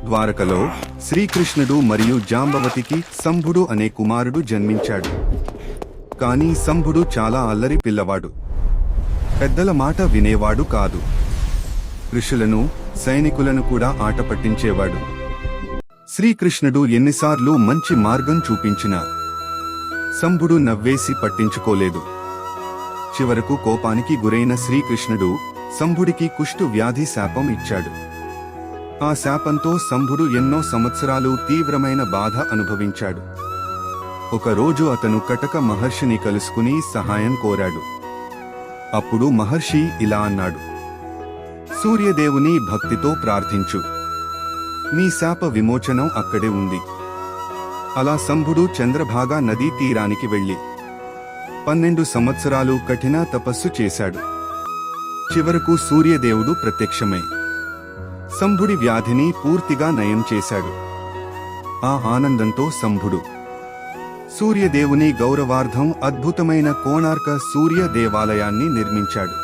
ద్వారకలో శ్రీకృష్ణుడు మరియు జాంబవతికి శంభుడు అనే కుమారుడు జన్మించాడు. కానీ శంభుడు చాలా అల్లరి పిల్లవాడు. పెద్దల మాట వినేవాడు కాదు. ఋషులను, సైనికులను కూడా ఆట పట్టించేవాడు. శ్రీకృష్ణుడు ఎన్నిసార్లు మంచి మార్గం చూపించినా శంభుడు నవ్వేసి పట్టించుకోలేదు. చివరకు కోపానికి గురైన శ్రీకృష్ణుడు శంభుడికి కుష్టు వ్యాధి శాపం ఇచ్చాడు. ఆ శాపంతో శంభుడు ఎన్నో సంవత్సరాలు తీవ్రమైన బాధ అనుభవించాడు. ఒకరోజు అతను కటక మహర్షిని కలుసుకుని సహాయం కోరాడు. అప్పుడు మహర్షి ఇలా అన్నాడు: సూర్యదేవుని భక్తితో ప్రార్థించు, నీ శాప విమోచనం అక్కడే ఉంది. అలా శంభుడు చంద్రభాగా నదీ తీరానికి వెళ్లి 12 సంవత్సరాలు కఠిన తపస్సు చేశాడు. చివరకు సూర్యదేవుడు ప్రత్యక్షమై శంభుడి వ్యాధిని పూర్తిగా నయం చేశాడు. ఆ ఆనందంతో శంభుడు సూర్యదేవుని గౌరవార్థం అద్భుతమైన కోణార్క సూర్య దేవాలయాన్ని నిర్మించాడు.